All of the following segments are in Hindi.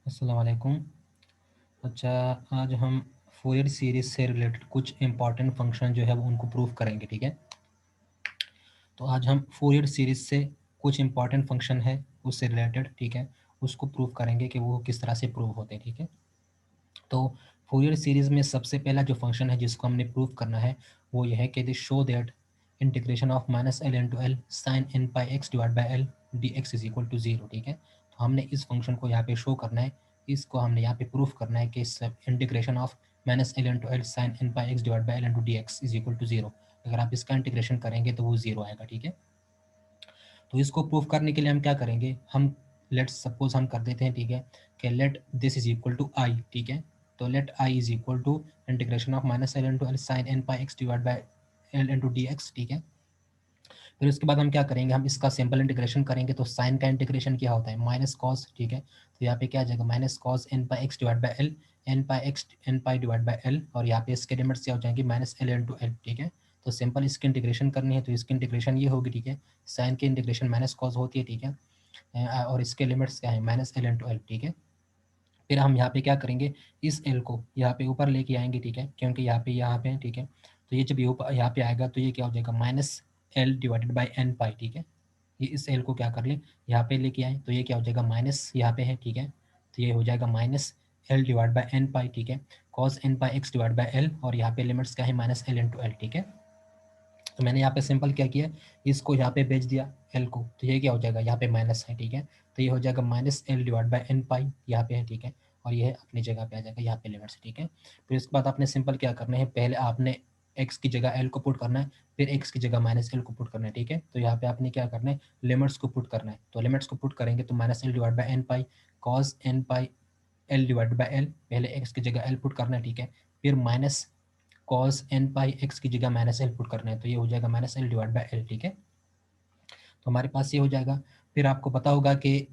अस्सलाम वालेकुम। अच्छा, आज हम फूरियर सीरीज से रिलेटेड कुछ इंपॉर्टेंट फंक्शन जो है वो उनको प्रूव करेंगे, ठीक है। तो आज हम फूरियर सीरीज से कुछ इंपॉर्टेंट फंक्शन है उससे रिलेटेड, ठीक है, उसको प्रूव करेंगे कि वो किस तरह से प्रूव होते हैं, ठीक है। तो फूरियर सीरीज में सबसे पहला जो फंक्शन है जिसको हमने प्रूव करना है वो ये है कि they show that integration of minus L into L sine N pi x divide by L D x is equal to zero, ठीक है। तो हमने इस फंक्शन को यहाँ पे शो करना है, इसको हमने यहाँ पे प्रूफ करना है कि integration of minus L into L sine N pi x divide by L into D x is equal to zero. अगर आप इसका इंटीग्रेशन करेंगे तो वो जीरो आएगा, ठीक है। तो इसको प्रूफ करने के लिए हम क्या करेंगे, हम लेट सपोज हम कर देते हैं, ठीक है, कि let this is equal to I, ठीक है। तो let I is equal to integration of minus L into L sine N pi x divide by L into D x, ठीक है। फिर उसके बाद हम क्या करेंगे, हम इसका सिंपल इंटीग्रेशन करेंगे। तो साइन का इंटीग्रेशन क्या होता है, माइनस कॉस, ठीक है। तो यहाँ पे क्या आ जाएगा, minus cos N pi x divide by l, n pi x n pi divide by L, और यहाँ पे इसके लिमिट्स क्या हो जाएंगे, माइनस एल इंटू एल, ठीक है। तो सिंपल इसकी इंटीग्रेशन करनी है तो इसकी इंटीग्रेशन ये होगी, ठीक है। साइन की इंटीग्रेशन माइनस कॉस होती है, ठीक है, और इसके लिमिट्स क्या है, माइनस एल इंटू एल, ठीक है। फिर हम यहाँ पे क्या करेंगे, इस एल को यहाँ पे ऊपर लेके आएंगे, ठीक है, क्योंकि यहाँ पे ठीक है। तो ये जब यहाँ पे आएगा तो ये क्या हो जाएगा, minus L divided by N pi, ठीक है। ये इस एल को क्या कर ले, यहाँ पे लेके आए तो ये क्या हो जाएगा, माइनस यहाँ पे है, ठीक है। तो ये हो जाएगा minus L divide by N pi, ठीक है, cos N pi x divide by L, और यहाँ पे लिमिट्स क्या है, माइनस एल इंटू एल, ठीक है। तो मैंने यहाँ पे सिंपल क्या किया, इसको यहाँ पे भेज दिया एल को, तो ये क्या हो जाएगा, यहाँ पे माइनस है, ठीक है। तो ये हो जाएगा minus L divide by N pi, यहाँ पे है, ठीक है, और ये अपनी जगह पे आ जाएगा, यहाँ पे लिमिट्स, ठीक है। फिर इसके बाद आपने सिंपल क्या करना है, पहले आपने एक्स की जगह एल को पुट करना है, फिर एक्स की जगह माइनस एल को पुट करना है, ठीक है। तो यहाँ पे आपने क्या करना है, लिमिट्स को पुट करना है। तो लिमिट्स को पुट करेंगे तो minus L divide by N pi cos N pi l divide by l, पहले एक्स की जगह एल पुट करना है, ठीक है। फिर minus cos N pi x की जगह माइनस एल पुट करना है, तो ये हो जाएगा minus L divide by L, ठीक है। तो हमारे पास ये हो जाएगा। फिर आपको पता होगा कि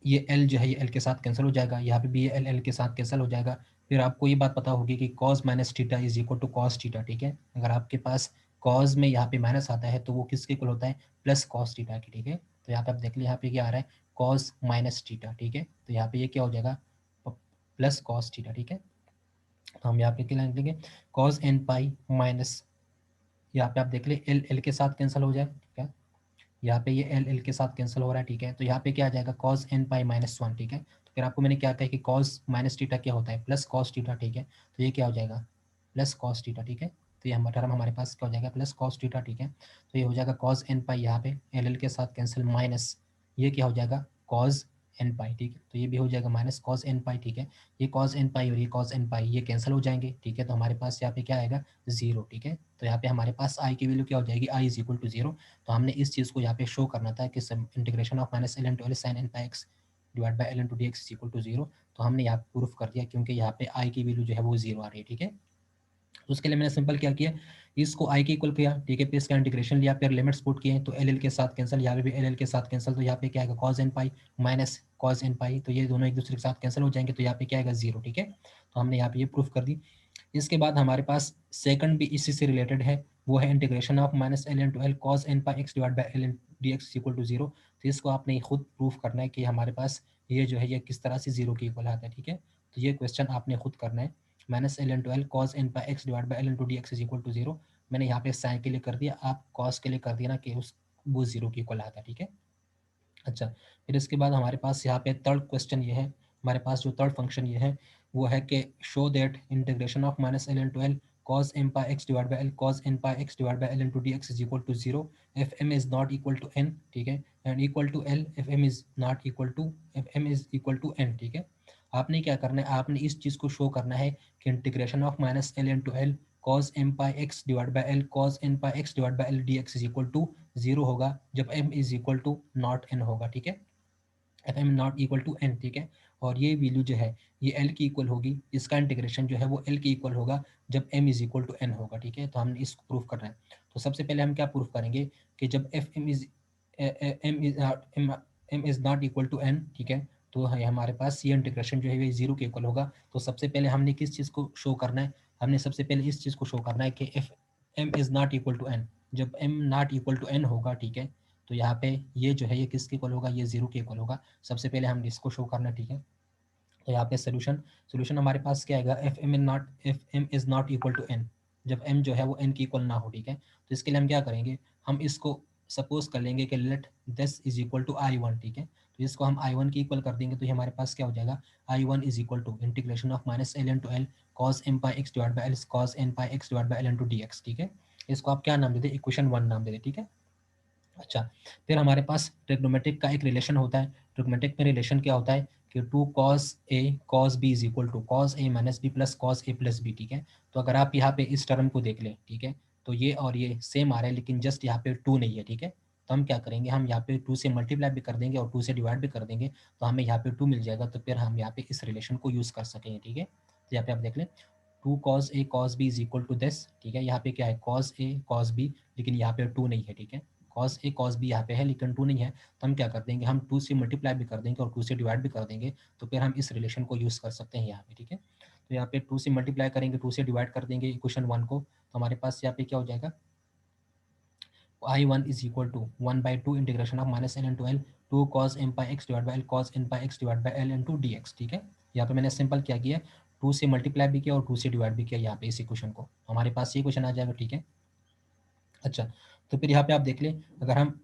ये एल जो है ये एल के साथ कैंसिल हो जाएगा, यहाँ पे भी ये एल एल के साथ कैंसिल हो जाएगा। फिर आपको ये बात पता होगी कि cos minus theta is equal to cos theta, ठीक है। अगर आपके पास कॉस में यहाँ पे माइनस आता है तो वो किसके इक्वल होता है, प्लस कॉस थीटा की, ठीक है। तो यहाँ पे आप देख लीजिए, यहाँ पे क्या आ रहा है, कॉस माइनस थीटा, ठीक है। तो यहाँ पे ये क्या हो जाएगा, प्लस कॉस थीटा, ठीक है। तो हम यहाँ पे क्या लिखेंगे, कॉस एन पाई माइनस, यहाँ पे आप देख ले एल एल के साथ कैंसिल हो जाए, ठीक है। यहाँ पे ये एल एल के साथ कैंसिल हो रहा है, ठीक है। तो यहाँ पे क्या आ जाएगा, cos N pi minus one, ठीक है। तो फिर आपको मैंने क्या कहा कि कॉस माइनस टीटा क्या होता है, प्लस कॉस टीटा, ठीक है। तो ये क्या हो जाएगा, प्लस कॉस टीटा, ठीक है। तो ये हमारा टर्म हमारे पास क्या हो जाएगा, प्लस कॉस टीटा, ठीक है। तो ये हो जाएगा कॉस एन पाई, यहाँ पे एल एल के साथ कैंसिल, माइनस ये क्या हो जाएगा, कॉस एन पाई, ठीक है। तो ये भी हो जाएगा माइनस कॉस एन पाई, ठीक है। ये कॉस एन पाई और ये कॉस एन पाई ये कैंसिल हो जाएंगे, ठीक है। तो हमारे पास यहाँ पे क्या आएगा, जीरो, ठीक है। तो यहाँ पे हमारे पास आई की वैल्यू क्या हो जाएगी, आई इज इक्वल टू जीरो। तो हमने इस चीज़ को यहाँ पे शो करना था कि integration of minus L into L sine N pi x divide by L into D x equal to zero. तो हमने यहाँ पे प्रूफ कर दिया क्योंकि यहाँ पे आई की वैल्यू जो है वो जीरो आ रही है, ठीक है। तो उसके लिए मैंने सिंपल क्या किया, इसको आई के इक्वल किया, ठीक है। फिर इसका इंटीग्रेशन लिया, फिर लिमिट्स पुट किए तो एल एल के साथ कैंसिल, यहाँ पे भी एल एल के साथ कैंसिल। तो यहाँ पे क्या आएगा, cos N pi minus cos N pi, तो ये दोनों एक दूसरे के साथ कैंसिल हो जाएंगे, तो यहाँ पे क्या आएगा, जीरो, ठीक है। तो हमने यहाँ पे ये प्रूफ कर दी। इसके बाद हमारे पास सेकंड भी इसी से रिलेटेड है, वो है integration of minus L into L cos N pi x divide by L D x equal to zero. तो इसको आपने खुद प्रूफ करना है कि हमारे पास ये जो है ये किस तरह से जीरो के इक्वल आता है, ठीक है। तो ये क्वेश्चन आपने खुद करना है, minus L into L cos N pi x divide by L into D x equal to zero. मैंने यहाँ पे साइन के लिए कर दिया, आप कॉस के लिए कर दिया ना कि उस वो जीरो के इक्वल आता है, ठीक है। अच्छा, फिर इसके बाद हमारे पास यहाँ पे थर्ड क्वेश्चन ये है, हमारे पास जो थर्ड फंक्शन ये है वो है कि show that integration of minus L into L cos m pi x divide by l cos n pi x divide by L into D x is equal to zero if M is not equal to N, ठीक है, and equal to L F M is not equal to if M is equal to N, ठीक है। आपने क्या करना है, आपने इस चीज़ को शो करना है कि integration of minus L into L cos m pi x divide by l cos n pi x divide by L D x is equal to zero होगा जब m is equal to not n होगा, ठीक है। F m not equal to N, ठीक है। और ये वैल्यू जो है ये एल की इक्वल होगी, इसका इंटीग्रेशन जो है वो एल की इक्वल होगा जब M is equal to N होगा, ठीक है। तो हमने इसको प्रूफ करना है। तो सबसे पहले हम क्या प्रूफ करेंगे कि जब if M is m is not equal to N, ठीक है, तो हमारे पास ये इंटीग्रेशन जो है ये जीरो के इक्वल होगा। तो सबसे पहले हमने किस चीज़ को शो करना है, हमने सबसे पहले इस चीज़ को शो करना है कि F M is not equal to N, जब M not equal to N होगा, ठीक है। तो यहाँ पे ये जो है ये किसके इक्वल होगा, ये जीरो के इक्वल होगा। सबसे पहले हमने इसको शो करना है, ठीक है। तो यहाँ पे सोल्यूशन हमारे पास क्या आएगा, if M is not equal to N, जब एम जो है वो एन की इक्वल ना हो, ठीक है। तो इसके लिए हम क्या करेंगे, हम इसको सपोज कर लेंगे कि let this is equal to I one, ठीक है। तो इसको हम आई वन की इक्वल कर देंगे, तो ये हमारे पास क्या हो जाएगा, I one is equal to integration of minus L into L cos M pi x divide by L cos N pi x divide by L into D x, ठीक है। इसको आप क्या नाम दे दें, इक्वेशन 1 नाम दे दें, ठीक है। अच्छा, फिर हमारे पास ट्रिग्नोमेट्रिक का एक रिलेशन होता है। ट्रिग्नोमेट्रिक में रिलेशन क्या होता है कि two cos a cos b is equal to cos A minus b plus cos a plus b, ठीक है। तो अगर आप यहाँ पे इस टर्म को देख लें, ठीक है, तो ये और ये सेम आ रहा है, लेकिन जस्ट यहाँ पे 2 नहीं है, ठीक है। तो हम क्या करेंगे, हम यहाँ पे 2 से मल्टीप्लाई भी कर देंगे और 2 से डिवाइड भी कर देंगे, तो हमें यहाँ पे 2 मिल जाएगा। तो फिर हम यहाँ पे इस रिलेशन को यूज़ कर सकेंगे, ठीक है। तो यहाँ पे आप देख लें, two cos a cos b is equal to this, ठीक है। यहाँ पे क्या है, कॉस ए कॉस बी, लेकिन यहाँ पे 2 नहीं है, ठीक है। कॉस ए कॉस बी यहाँ पे है लेकिन 2 नहीं है, तो हम क्या कर देंगे, हम 2 से मल्टीप्लाई भी कर देंगे और 2 से डिवाइड भी कर देंगे, तो फिर हम इस रिलेशन को यूज़ कर सकते हैं यहाँ पे, ठीक है। तो यहाँ पे 2 से मल्टीप्लाई करेंगे, 2 से डिवाइड कर देंगे इक्वेशन 1 को, तो हमारे पास यहाँ पे क्या हो जाएगा, I one is equal to 1/2 integration of minus L into l two cos M pi x divide by L cos N pi x divide by L into D x, ठीक है। यहाँ पे मैंने सिंपल क्या किया, 2 से मल्टीप्लाई भी किया और 2 से डिवाइड भी किया यहाँ पे इस इक्वेशन को, हमारे पास ये क्वेश्चन आ जाएगा, ठीक है। अच्छा, तो फिर यहाँ पे आप देख लें, अगर हम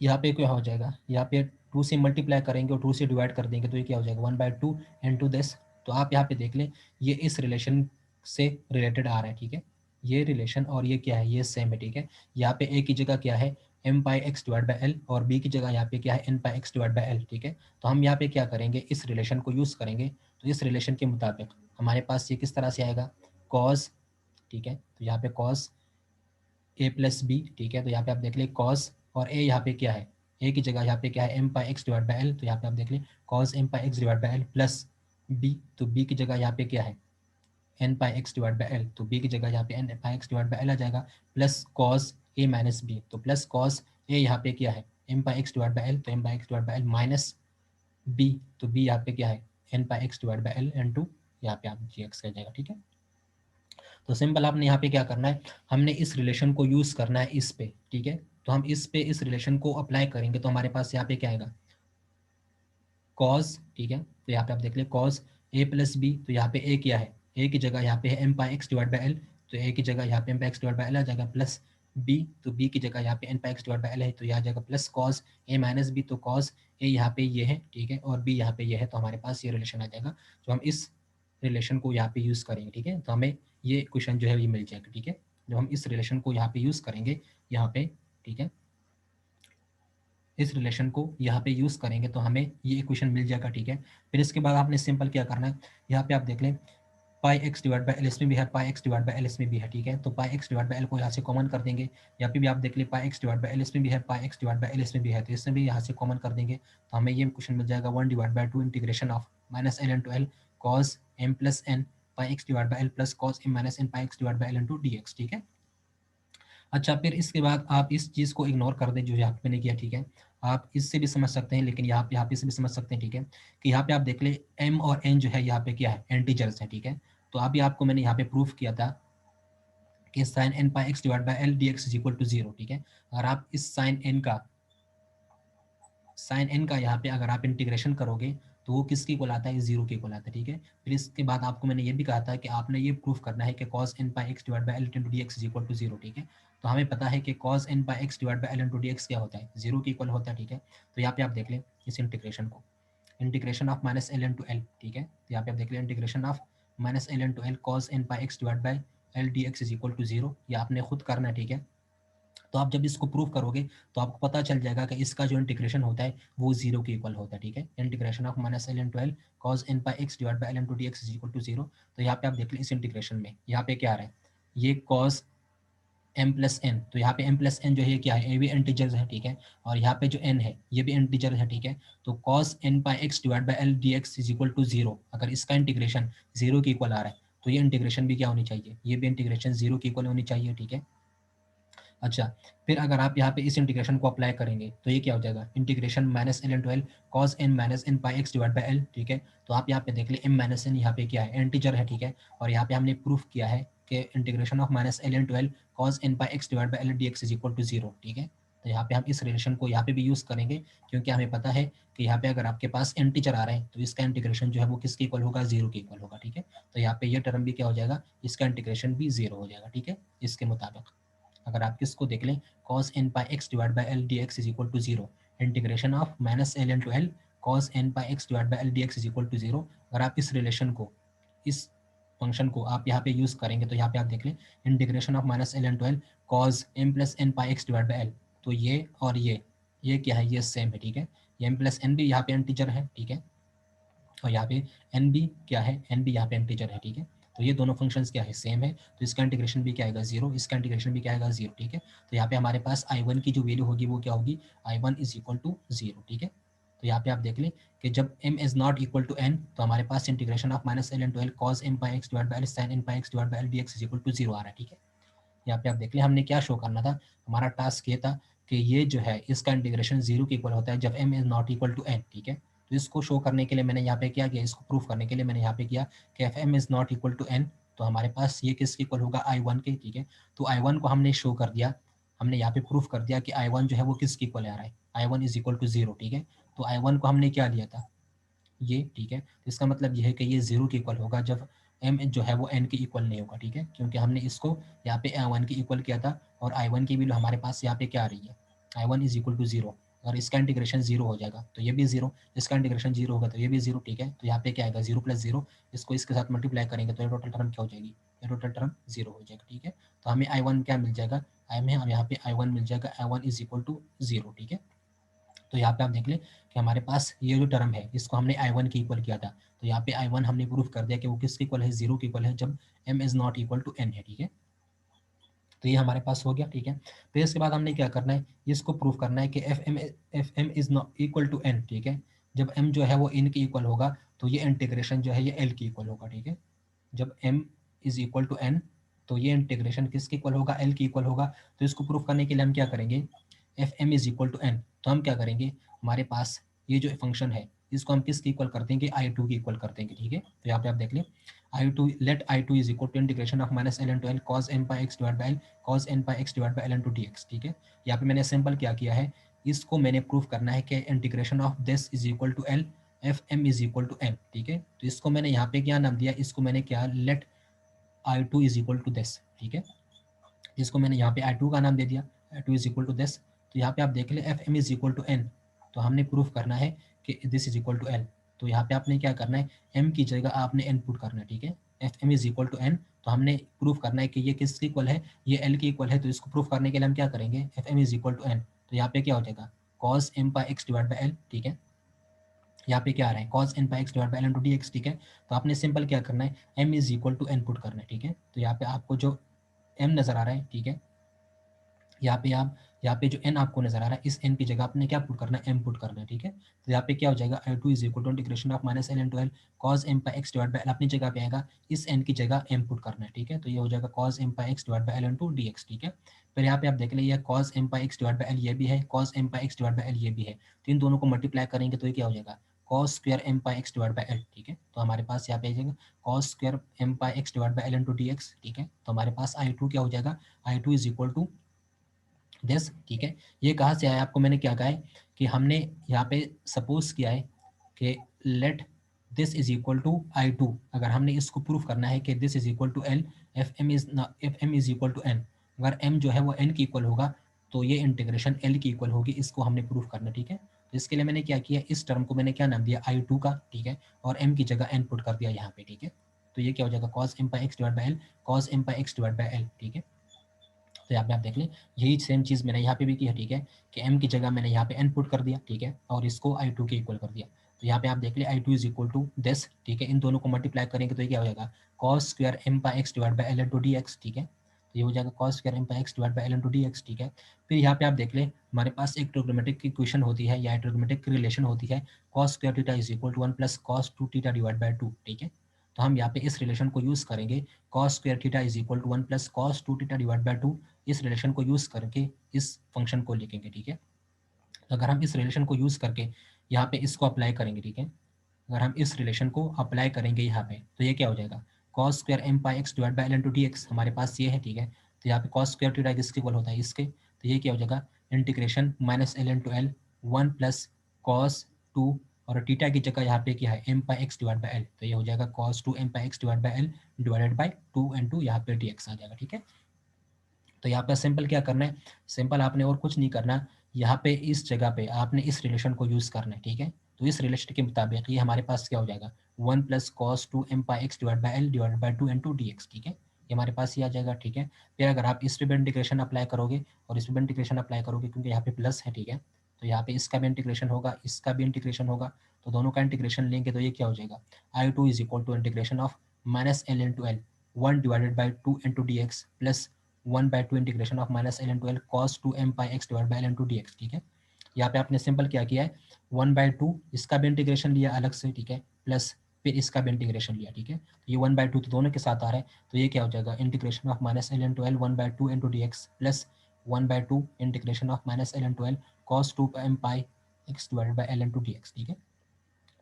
यहाँ पे क्या हो जाएगा, यहाँ पे 2 से मल्टीप्लाई करेंगे और 2 से डिवाइड कर देंगे, तो ये क्या हो जाएगा 1/2 इंटू दिस। तो आप यहाँ पे देख लें, ये इस रिलेशन से रिलेटेड आ रहा है, ठीक है। ये रिलेशन और ये क्या है, ये सेम है, ठीक है। यहाँ पे ए की जगह क्या है, M pi x divide by L, और बी की जगह यहाँ पे क्या है, N pi x divide by L, ठीक है। तो हम यहाँ पे क्या करेंगे, इस रिलेशन को यूज़ करेंगे। तो इस रिलेशन के मुताबिक हमारे पास ये किस तरह से आएगा, कॉस, ठीक है। तो यहाँ पे कॉस ए प्लस बी, ठीक है। तो यहाँ पे आप देख लें कॉस, और ए यहाँ पे क्या है, ए की जगह यहाँ पे क्या है, M pi x divide by L, तो यहाँ पे आप देख लें cos M pi x divide by L plus B, तो बी की जगह यहाँ पे क्या है, N pi x divide by L, तो बी की जगह यहाँ पे N pi x divide by L आ जाएगा, प्लस कॉस ए माइनस बी, तो प्लस कॉस ए यहाँ पे क्या है, M pi x divide by L, तो m pi x divide by l minus B, तो बी यहाँ पे क्या है, N pi x divide by L into यहाँ पे आप जी एक्स कर जाएगा, ठीक है। तो सिंपल आपने यहाँ पे क्या करना है, हमने इस रिलेशन को यूज करना है इस पे, ठीक है। तो हम इस पे इस रिलेशन को अप्लाई करेंगे, तो हमारे पास यहाँ पे क्या आएगा, कॉस, ठीक है। तो यहाँ पे आप देख ले कॉस ए प्लस बी, तो यहाँ पे ए क्या है, ए की जगह यहाँ पे है M pi x divide by L, तो ए की जगह यहाँ पे M pi x divide by L आ जाएगा, प्लस बी, तो बी की जगह यहाँ पे N pi x divide by L है, तो यहाँ आ जाएगा प्लस कॉस ए माइनस बी, तो कॉस ए यहाँ पे ये है, ठीक है, और बी यहाँ पे ये है, तो हमारे पास ये रिलेशन आ जाएगा। तो हम इस रिलेशन को यहाँ पे यूज़ करेंगे, ठीक है। तो हमें ये क्वेश्चन जो है ये मिल जाएगा, ठीक है। जब हम इस रिलेशन को यहाँ पे यूज़ करेंगे यहाँ पे, ठीक है, इस रिलेशन को यहाँ पे यूज़ करेंगे तो हमें ये इक्वेशन मिल जाएगा, ठीक है। फिर इसके बाद आपने सिंपल क्या करना है, यहाँ पे आप देख लें पाई एक्स डिवाइड बाई एल इसमें भी है, पाई एक्स डिवाइड बाई एल इसमें भी है, ठीक है। तो पाई एक्स डिवाइड बाई एल को यहाँ से कॉमन कर देंगे, यहाँ पे भी आप देख लें पाई एक्स डिवाइड बाई एल इसमें भी है, पाई एक्स डिवाइड बाई एल इसमें भी है, तो इसमें भी यहाँ से कॉमन कर देंगे, तो हमें ये क्वेश्चन मिल जाएगा 1/2 integration of minus L into L cos m plus N pi x divide by L plus cos m minus n pi x divide by L into D x, ठीक है। अच्छा, फिर इसके बाद आप इस चीज़ को इग्नोर कर दें जो यहाँ पे मैंने किया, ठीक है। आप इससे भी समझ सकते हैं, लेकिन यहाँ पे से भी समझ सकते हैं, ठीक है, कि यहाँ पे आप देख ले एम और एन जो है यहाँ पे क्या है, एंटीजर्स है, ठीक है। तो अभी आपको मैंने यहाँ पे प्रूफ किया था कि sine N pi x divide by L D x is equal to 0, ठीक है। अगर आप इस साइन एन का यहाँ पे अगर आप इंटीग्रेशन करोगे तो वो किसकी इक्वल आता है, 0 के इक्वल आता है, ठीक है। फिर इसके बाद आपको मैंने ये भी कहा था कि आपने ये प्रूफ करना है कि cos n pi x divide by L into D x is equal to 0, ठीक है। तो हमें पता है कि cos n pi x divide by L into D x क्या होता है, 0 के इक्वल होता है, ठीक है। तो यहाँ पे आप देख लें इस इंटीग्रेशन को, integration of minus L into l, ठीक है। तो यहाँ पे आप देख लें integration of minus L into L cos N pi x divide by L D x is equal to 0, ये आपने खुद करना है, ठीक है। तो आप जब इसको प्रूव करोगे तो आपको पता चल जाएगा कि इसका जो इंटीग्रेशन होता है वो 0 के इक्वल होता है, ठीक है। Integration of minus L into L cos N pi x divide by L into D x is equal to 0। तो यहाँ पे आप देख लें इस इंटीग्रेशन में यहाँ पे क्या आ रहा है, ये कॉस एम प्लस एन, तो यहाँ पे एम प्लस एन जो है क्या है, ये भी इंटीजर है, ठीक है। और यहाँ पे जो एन है ये भी इंटीजर है, ठीक है। तो cos N pi x divide by L D x is equal to 0, अगर इसका इंटीग्रेशन 0 के इक्वल आ रहा है तो ये इंटीग्रेशन भी क्या होनी चाहिए, ये भी इंटीग्रेशन 0 के इक्वल होनी चाहिए, ठीक है। अच्छा, फिर अगर आप यहाँ पे इस इंटीग्रेशन को अप्लाई करेंगे तो ये क्या हो जाएगा, integration minus L into L cos n minus n pi x divide by L, ठीक है। तो आप यहाँ पे देख ले एम माइनस एन यहाँ पे क्या है, इंटीजर है, ठीक है। और यहाँ पे हमने प्रूफ किया है कि integration of minus L into L cos N pi x divide by L D x is equal to 0, ठीक है। तो यहाँ पे हम इस रिलेशन को यहाँ पे भी यूज़ करेंगे, क्योंकि हमें पता है कि यहाँ पे अगर आपके पास इंटीजर आ रहे हैं तो इसका इंटीग्रेशन जो है वो किसके इक्वल होगा, 0 के इक्वल होगा, ठीक है। तो यहाँ पे ये टर्म भी क्या हो जाएगा, इसका इंटीग्रेशन भी 0 हो जाएगा, ठीक है। इसके मुताबिक अगर आप किसको देख लें, cos n pi x divide by L D x is equal to 0, integration of minus L into L cos n pi x divide by L D x is equal to 0। अगर आप इस रिलेशन को, इस फंक्शन को आप यहाँ पे यूज़ करेंगे तो यहाँ पे आप देख लें, integration of minus L into L cos M plus N pi x divide by L. तो ये और ये क्या है, ये सेम है, ठीक है। ये एम प्लस एन भी यहाँ पे इंटीजर है, ठीक है, और यहाँ पे एन भी क्या है, एन भी यहाँ पे इंटीजर है, ठीक है। तो ये दोनों फंक्शंस क्या है, सेम है, तो इसका इंटीग्रेशन भी क्या आएगा, 0, इसका इंटीग्रेशन भी क्या आएगा, 0, ठीक है। तो यहाँ पे हमारे पास I1 की जो वैल्यू होगी वो क्या होगी, I1 इज इक्वल टू 0, ठीक है। तो यहाँ पे आप देख लें कि जब m is not equal to n तो हमारे पास integration of minus L into L cos M pi x divide by L sine N pi x divide by L D x is equal to 0 आ रहा है, ठीक है। यहाँ पे आप देख लें हमने क्या शो करना था, हमारा टास्क ये था कि ये जो है इसका इंटीग्रेशन 0 के इक्वल होता है जब m is not equal to n, ठीक है। तो इसको शो करने के लिए मैंने यहाँ पे क्या किया, इसको प्रूफ करने के लिए मैंने यहाँ पे किया कि F M is not equal to n, तो हमारे पास ये किसके इक्वल होगा, I1 के, ठीक है। तो I1 को हमने शो कर दिया, हमने यहाँ पे प्रूफ कर दिया कि I1 जो है वो किसके इक्वल आ रहा है, I1 इज इक्वल टू 0, ठीक है। तो I1 को हमने क्या लिया था, ये, ठीक है। तो इसका मतलब ये है कि ये 0 के इक्वल होगा जब m जो है वो n के इक्वल नहीं होगा, ठीक है, क्योंकि हमने इसको यहाँ पे I1 के इक्वल किया था और I1 की वैल्यू हमारे पास यहाँ पे क्या आ रही है, I1 इज इक्वल टू 0। अगर इसका इंटीग्रेशन 0 हो जाएगा तो ये भी 0, इसका इंटीग्रेशन 0 होगा तो ये भी 0, ठीक है। तो यहाँ पे क्या आएगा, 0 प्लस 0, इसको इसके साथ मल्टीप्लाई करेंगे तो ये टोटल टर्म क्या हो जाएगी, ये टोटल टर्म 0 हो जाएगा, ठीक है। तो हमें I1 क्या मिल जाएगा, हमें यहाँ पे I1 मिल जाएगा, I1 इज इक्वल टू 0, ठीक है। तो यहाँ पे आप देख लें कि हमारे पास ये जो टर्म है इसको हमने I1 के इक्वल किया था, तो यहाँ पे I1 हमने प्रूफ कर दिया कि वो किसके इक्वल है, 0 के इक्वल है जब m is not equal to n है, ठीक है। तो ये हमारे पास हो गया, ठीक है। फिर इसके बाद हमने क्या करना है, इसको प्रूफ करना है कि F M is not equal to n, ठीक है। जब m जो है वो n के इक्वल होगा तो ये इंटीग्रेशन जो है ये l के इक्वल होगा, ठीक है। जब m is equal to n तो ये इंटीग्रेशन किसके इक्वल होगा, l के इक्वल होगा। तो इसको प्रूफ करने के लिए हम क्या करेंगे, F M is equal to n, तो हम क्या करेंगे, हमारे पास ये जो फंक्शन है इसको हम किसके इक्वल कर देंगे, I2 के इक्वल कर देंगे, ठीक है। तो यहाँ पे आप देख लें I2, let I2 is equal to integration of minus L into L cos N pi x divide by L cos N pi x divide by L into D x, ठीक है। यहाँ पे मैंने सिंपल क्या किया है, इसको मैंने प्रूफ करना है कि integration of this is equal to L F M is equal to N, ठीक है। तो इसको मैंने यहाँ पे क्या नाम दिया, इसको मैंने क्या, let I2 is equal to this, ठीक है। जिसको मैंने यहाँ पे I2 का नाम दे दिया, I2 is equal to this. तो यहाँ पे आप देख ले F M is equal to N, तो हमने प्रूफ करना है कि this is equal to L. तो यहाँ पे आपने क्या करना है, एम की जगह आपने एन पुट करना है, ठीक है। F M is equal to N, तो हमने प्रूफ करना है कि ये किसके इक्वल है, ये एल के इक्वल है। तो इसको प्रूफ करने के लिए हम क्या करेंगे, F M is equal to N, तो यहाँ पे क्या हो जाएगा, cos M pi x divide by L, ठीक है। यहाँ पे क्या आ रहा है, cos n pi x divide by L into D x, ठीक है। तो आपने सिंपल क्या करना है, m is equal to N put करना है, ठीक है। तो यहाँ पे आपको जो m नजर आ रहा है, ठीक है, यहाँ पे आप, यहाँ पे जो n आपको नजर आ रहा है इस n की जगह आपने क्या पुट करना है, m पुट करना है, ठीक है। तो यहाँ पे क्या हो जाएगा, I2 is equal to integration of minus L into L cos M pi x divide by L, अपनी जगह पे आएगा, इस n की जगह m पुट करना है, ठीक है। तो ये हो जाएगा cos m pi x divide by L into D x, ठीक है। फिर यहाँ पे आप देख लीजिए cos m pi x divide by L ये भी है, cos m pi x divide by L ये भी है, तो इन दोनों को मल्टीप्लाई करेंगे तो ये क्या हो जाएगा, cos square m pi x divide by L, ठीक है। तो हमारे पास यहाँ पे आ जाएगा cos square m pi x divide by L into D x, ठीक है। तो हमारे पास I2 क्या हो जाएगा, I2 is equal to this, ठीक है। ये कहाँ से आया, आपको मैंने क्या कहा है कि हमने यहाँ पे सपोज किया है कि let this is equal to I2, अगर हमने इसको प्रूफ करना है कि this is equal to L F M is equal to N, अगर m जो है वो n की इक्वल होगा तो ये इंटीग्रेशन l की इक्वल होगी, इसको हमने प्रूफ करना, ठीक है। तो इसके लिए मैंने क्या किया, इस टर्म को मैंने क्या नाम दिया, I2 का, ठीक है, और m की जगह n पुट कर दिया यहाँ पे, ठीक है। तो ये क्या हो जाएगा, cos m pi x divide by l cos m pi x divide by L, ठीक है। तो यहाँ पे आप देख लें यही सेम चीज़ मैंने यहाँ पे भी की है, ठीक है, कि m की जगह मैंने यहाँ पे n पुट कर दिया, ठीक है, और इसको I2 के इक्वल कर दिया। तो यहाँ पे आप देख लें I2 is equal to this, ठीक है। इन दोनों को मल्टीप्लाई करेंगे तो ये क्या हो जाएगा, cos square m pi x divide by L into D x, ठीक है। तो ये हो जाएगा cos square m pi x divide by L into D x, ठीक है। फिर यहाँ पे आप देख लें हमारे पास एक ट्रिग्नोमेट्रिक की इक्वेशन होती है या ट्रिग्नोमेट्रिक रिलेशन होती है, cos square theta is equal to 1 plus cos 2 theta divide by 2, ठीक है। तो हम यहाँ पे इस रिलेशन को यूज़ करेंगे, cos square theta is equal to 1 plus cos 2 theta divide by 2, इस रिलेशन को यूज़ करके इस फंक्शन को लिखेंगे, ठीक है। तो अगर हम इस रिलेशन को यूज़ करके यहाँ पे इसको अप्लाई करेंगे, ठीक है, अगर हम इस रिलेशन को अप्लाई करेंगे यहाँ पे तो ये क्या हो जाएगा, cos square m pi x divide by L into D x, हमारे पास ये है, ठीक है। तो यहाँ पे cos स्क्वायर थीटा किसके इक्वल होता है, इसके, तो ये क्या हो जाएगा integration minus L into L 1 plus cos 2 और थीटा की जगह यहाँ पे क्या है m pi x divide by L, तो ये हो जाएगा cos 2 m pi x divide by L divided by 2 into यहाँ पे dx आ जाएगा। ठीक है, तो यहाँ पे सिंपल क्या करना है, सिंपल आपने और कुछ नहीं करना, यहाँ पे इस जगह पे आपने इस रिलेशन को यूज़ करना है। ठीक है, तो इस रिलेशन के मुताबिक ये हमारे पास क्या हो जाएगा 1 plus cos 2 m pi x divide by L divide by 2 into D x. ठीक है, ये हमारे पास ये आ जाएगा। ठीक है, फिर अगर आप इस पे भी इंटीग्रेशन अप्लाई करोगे और इस पे भी इंटीग्रेशन अप्लाई करोगे क्योंकि यहाँ पे प्लस है, ठीक है, तो यहाँ पे इसका भी इंटीग्रेशन होगा, इसका भी इंटीग्रेशन होगा, तो दोनों का इंटीग्रेशन लेंगे तो ये क्या हो जाएगा I two is equal to integration of minus L into L 1 divided by 2 into D X plus 1/2 integration of minus L into L cos 2 m pi x divide by L into D x. ठीक है, यहाँ पे आपने सिंपल क्या किया है 1/2 इसका भी इंटीग्रेशन लिया अलग से, ठीक है, प्लस फिर इसका भी इंटीग्रेशन लिया। ठीक है, तो ये 1/2 तो दोनों के साथ आ रहा है, तो ये क्या हो जाएगा integration of minus L into L 1/2 into D X plus 1/2 integration of minus L into L cos 2 m pi x divide by L into D x. ठीक है,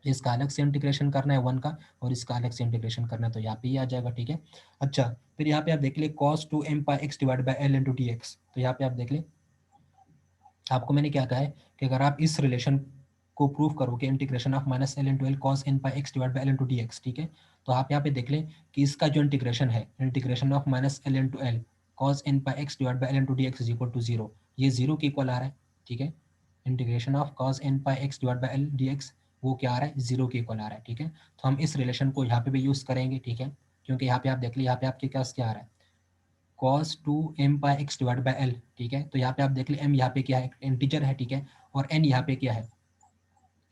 इसका अलग से इंटीग्रेशन करना है 1 का और इसका अलग से इंटीग्रेशन करना है, तो यहाँ पे ये आ जाएगा। ठीक है, अच्छा फिर यहाँ पे आप देख ले cos 2 m pi x divide by L into D x, तो यहाँ पे आप देख ले आपको मैंने क्या कहा है कि अगर आप इस रिलेशन को प्रूव करोगे integration of minus L into L cos N pi x divide by L into D x. ठीक है, तो आप यहाँ पे देख लें कि इसका जो इंटीग्रेशन है integration of minus L into L cos N pi x divide by L into D x is equal to zero, ये जीरो के इक्वल आ रहा है। ठीक है, integration of cos N pi x divide by L D X वो क्या आ रहा है जीरो के इक्वल आ रहा है। ठीक है, तो हम इस रिलेशन को यहाँ पे भी यूज़ करेंगे। ठीक है, क्योंकि यहाँ पे आप देख ली यहाँ पे आपके पास क्या आ रहा है cos 2 m pi x divide by L. ठीक है, तो यहाँ पे आप देख ले m यहाँ पे क्या है इंटीजर है। ठीक है, और n यहाँ पे क्या है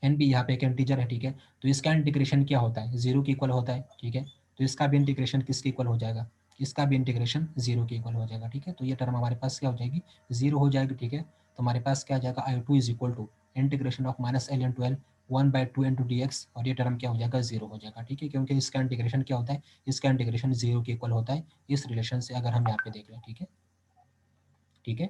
एन भी यहाँ पे एक इंटीजर है। ठीक है, तो इसका इंटीग्रेशन क्या होता है जीरो के इक्वल होता है। ठीक है, तो इसका भी इंटीग्रेशन किसके इक्वल हो जाएगा, इसका भी इंटीग्रेशन जीरो के इक्वल हो जाएगा। ठीक है, तो ये टर्म हमारे पास क्या हो जाएगी जीरो हो जाएगी। ठीक है, तो हमारे पास क्या आ जाएगा I two is equal to integration of minus L into L 1/2 into D X और ये टर्म क्या हो जाएगा जीरो हो जाएगा। ठीक है, क्योंकि इसका इंटीग्रेशन क्या होता है, इसका इंटीग्रेशन जीरो के इक्वल होता है इस रिलेशन से, अगर हम यहाँ पे देख लें। ठीक है, ठीक है,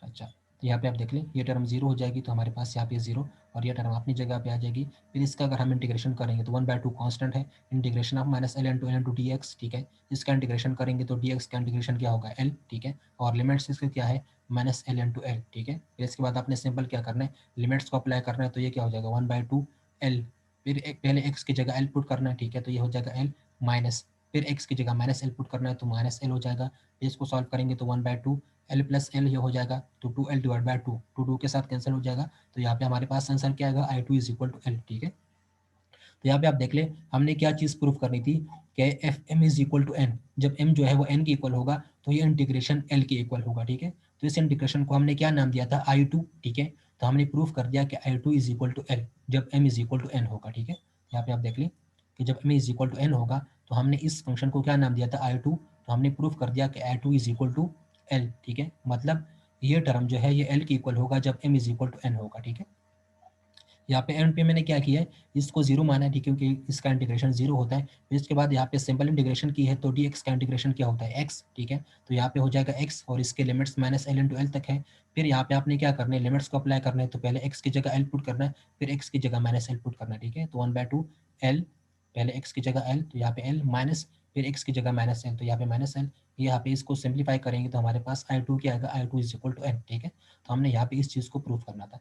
अच्छा तो यहाँ पे आप देख लें ये टर्म जीरो हो जाएगी, तो हमारे पास यहाँ पे जीरो और ये टर्म अपनी जगह पे आ जाएगी। फिर इसका अगर हम इंटीग्रेशन करेंगे तो 1/2 कांस्टेंट है integration of minus L into D x. ठीक है, इसका इंटीग्रेशन करेंगे तो डी एक्स का इंटीग्रेशन क्या होगा एल। ठीक है, और लिमिट्स इसके क्या है माइनस एल इंटू एल। ठीक है, फिर इसके बाद आपने सिंपल क्या करना है लिमिट्स को अप्लाई करना है, तो ये क्या हो जाएगा 1/2 एल, फिर एक पहले एक्स की जगह एल पुट करना है। ठीक है, तो ये हो जाएगा एल माइनस फिर एक्स की जगह माइनस एल पुट करना है तो माइनस एल हो जाएगा। फिर इसको सॉल्व करेंगे तो 1/2 एल प्लस एल ये हो जाएगा, तो 2 L divide by two, two के साथ कैंसिल हो जाएगा, तो यहाँ पे हमारे पास आंसर क्या आएगा I two is equal to L. ठीक है, तो यहाँ पे आप देख ले हमने क्या चीज़ प्रूफ करनी थी कि F M is equal to N, जब एम जो है वो एन के इक्वल होगा तो ये इंटीग्रेशन एल के इक्वल होगा। ठीक है, तो इस इंटीग्रेशन को हमने क्या नाम दिया था आई टू। ठीक है, तो हमने प्रूफ कर दिया कि I two is equal to L जब M is equal to N होगा। ठीक है, यहाँ पे आप देख लें कि जब M is equal to N होगा तो हमने इस फंक्शन को क्या नाम दिया था आई टू, तो हमने प्रूफ कर दिया कि I two is equal to L. ठीक है, मतलब ये टर्म जो है ये एल के इक्वल होगा जब M is equal to N होगा। ठीक है, यहाँ पे एंड पे मैंने क्या किया है इसको जीरो माना है, ठीक है, क्योंकि इसका इंटीग्रेशन जीरो होता है। फिर इसके बाद यहाँ पे सिंपल इंटीग्रेशन की है तो डी एक्स का इंटीग्रेशन क्या होता है एक्स। ठीक है, तो यहाँ पे हो जाएगा एक्स और इसके limits minus L into L तक है। फिर यहाँ पे आपने क्या करना है लिमिट्स को अप्लाई करना है, तो पहले एक्स की जगह एल पुट करना है, फिर एक्स की जगह माइनस एल पुट करना है। ठीक है, तो 1/2 एल, पहले एक्स की जगह एल तो यहाँ पे एल माइनस फिर एक्स की जगह माइनस एल तो यहाँ पे माइनस एल, यहाँ पे इसको सिंप्लीफाई करेंगे तो हमारे पास आई टू क्या आएगा I two is equal to N. ठीक है, तो हमने यहाँ पे इस चीज़ को प्रूव करना था।